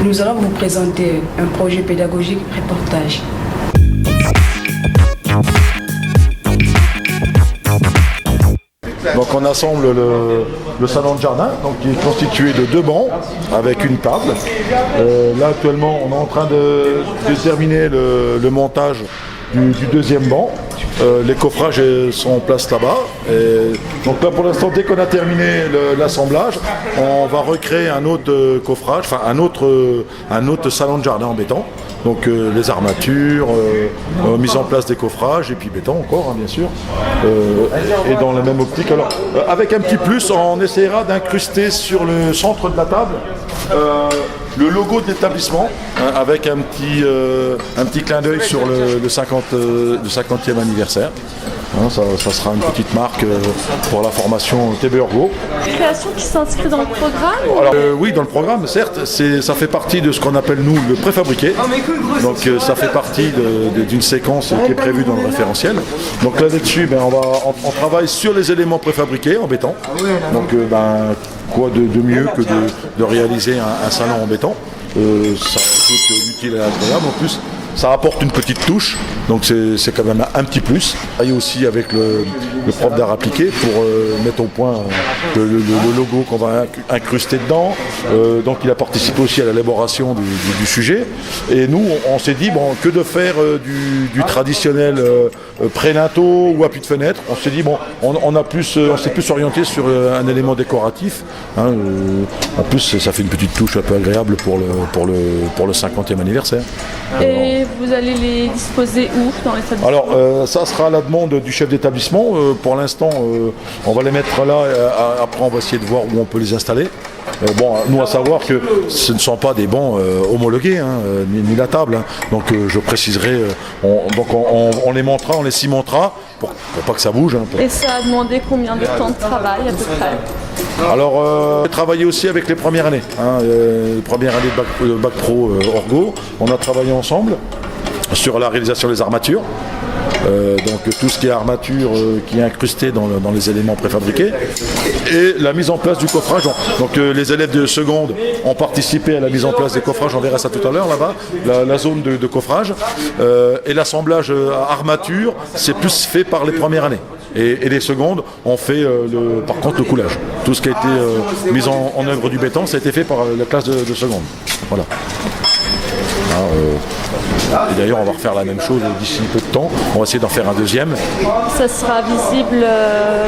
Nous allons vous présenter un projet pédagogique reportage. Donc on assemble le salon de jardin, donc qui est constitué de 2 bancs avec une table. Là actuellement on est en train de terminer le montage du 2e banc. Les coffrages sont en place là-bas. Donc là pour l'instant, dès qu'on a terminé l'assemblage, on va recréer un autre coffrage, enfin un autre salon de jardin en béton. Donc les armatures, mise en place des coffrages et puis béton encore, hein, bien sûr. Et dans la même optique. Alors avec un petit plus, on essaiera d'incruster sur le centre de la table le logo de l'établissement, hein, avec un petit clin d'œil sur le 50e anniversaire. Hein, ça sera une petite marque pour la formation TB Ergo. Création qui s'inscrit dans le programme Alors, oui, dans le programme, certes, ça fait partie de ce qu'on appelle nous le préfabriqué. Donc ça fait partie d'une séquence qui est prévue dans le référentiel. Donc là-dessus, on travaille sur les éléments préfabriqués en béton. Donc quoi de mieux que de réaliser un salon en béton. Ça ajoute l'utile et l'agréable. En plus, ça apporte une petite touche, donc c'est quand même un petit plus. Il y a aussi avec le prof d'art appliqué pour mettre au point le logo qu'on va incruster dedans. Donc il a participé aussi à l'élaboration du sujet. Et nous, on s'est dit, bon, que de faire du traditionnel prélinteau ou appui de fenêtre. On s'est dit, bon, on s'est plus orienté sur un élément décoratif. Hein, en plus, ça fait une petite touche un peu agréable pour le 50e anniversaire. Et vous allez les disposer où dans l'établissement? Alors, ça sera à la demande du chef d'établissement. Pour l'instant, on va les mettre là. Après, on va essayer de voir où on peut les installer. Bon, nous à savoir que ce ne sont pas des bancs homologués, hein, ni la table. Hein. Donc je préciserai, on les montera, on les cimentera pour pas que ça bouge. Hein, Et ça a demandé combien de temps de travail à peu près? Alors, travailler aussi avec les premières années. Hein, les premières années de bac pro Orgo, on a travaillé ensemble sur la réalisation des armatures. Donc tout ce qui est armature qui est incrusté dans les éléments préfabriqués et la mise en place du coffrage. Donc les élèves de seconde ont participé à la mise en place des coffrages, on verra ça tout à l'heure là-bas, la zone de coffrage, et l'assemblage armature c'est plus fait par les premières années. Et les secondes ont fait par contre le coulage. Tout ce qui a été mis en œuvre du béton, ça a été fait par la classe de seconde. Voilà. Et d'ailleurs on va refaire la même chose d'ici peu de temps, on va essayer d'en faire un deuxième. Ça sera visible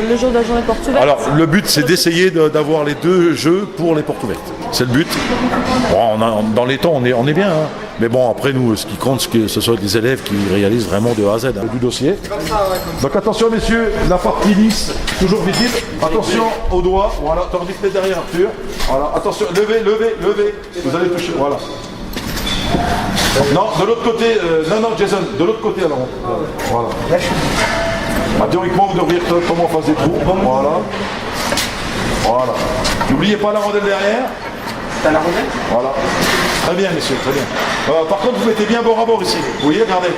le jour de la journée porte ouverte? Alors le but c'est d'essayer d'avoir les 2 jeux pour les portes ouvertes, c'est le but. Bon, dans les temps on est bien, hein. Mais bon après nous ce qui compte c'est que ce soit des élèves qui réalisent vraiment de A à Z hein, du dossier. Donc attention messieurs, la partie lisse, toujours visible, attention aux doigts, voilà, t'as envie de mettre derrière Arthur, voilà, attention, levez, vous allez toucher, voilà. Non, de l'autre côté, non, Jason, de l'autre côté alors. Voilà. Théoriquement, vous devriez être comme en face des trous. Voilà. N'oubliez pas la rondelle derrière. T'as la rondelle? Voilà. Très bien, messieurs, très bien. Par contre, vous mettez bien bord à bord ici. Vous voyez, regardez.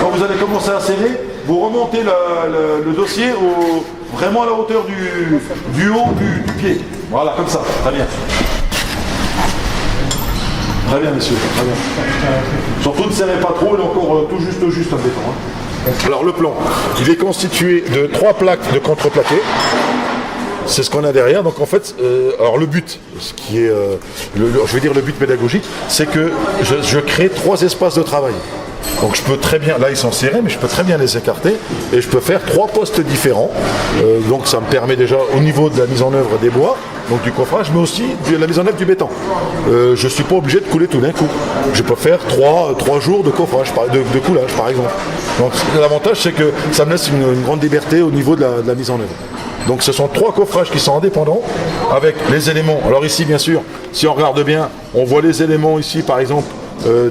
Quand vous allez commencer à serrer, vous remontez le dossier vraiment à la hauteur du haut du pied. Voilà, comme ça. Très bien. Très bien, messieurs, très bien. Surtout ne serrez pas trop, il est encore tout juste un béton. Hein. Alors le plan, il est constitué de 3 plaques de contreplaqué. C'est ce qu'on a derrière. Donc en fait, alors le but, ce qui est, je vais dire le but pédagogique, c'est que je crée 3 espaces de travail. Donc je peux très bien, là ils sont serrés, mais je peux très bien les écarter et je peux faire 3 postes différents. Donc ça me permet déjà au niveau de la mise en œuvre des bois, donc du coffrage, mais aussi de la mise en œuvre du béton. Je ne suis pas obligé de couler tout d'un coup. Je peux faire 3 jours de coffrage, de coulage par exemple. Donc l'avantage c'est que ça me laisse une grande liberté au niveau de la mise en œuvre. Donc ce sont 3 coffrages qui sont indépendants avec les éléments. Alors ici bien sûr, si on regarde bien, on voit les éléments ici par exemple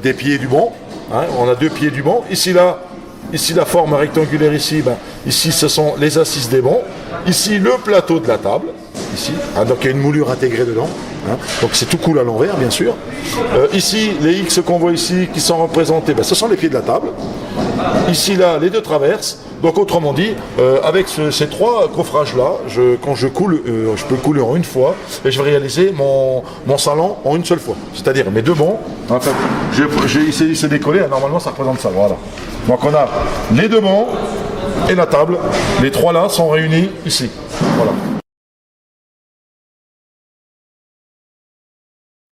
des pieds du banc. Hein, on a 2 pieds du banc. Ici la forme rectangulaire ici, ici ce sont les assises des bancs. Ici le plateau de la table. Ici, hein, donc il y a une moulure intégrée dedans. Hein, donc c'est tout cool à l'envers bien sûr. Ici les X qu'on voit ici qui sont représentés, ce sont les pieds de la table. ici là les deux traverses. Donc autrement dit, avec ces trois coffrages-là, quand je coule, je peux couler en une fois et je vais réaliser mon salon en une seule fois. C'est-à-dire mes deux bancs, en fait, j'ai essayé de décoller, normalement ça représente ça, voilà. Donc on a les deux bancs et la table, les trois là sont réunis ici. Voilà.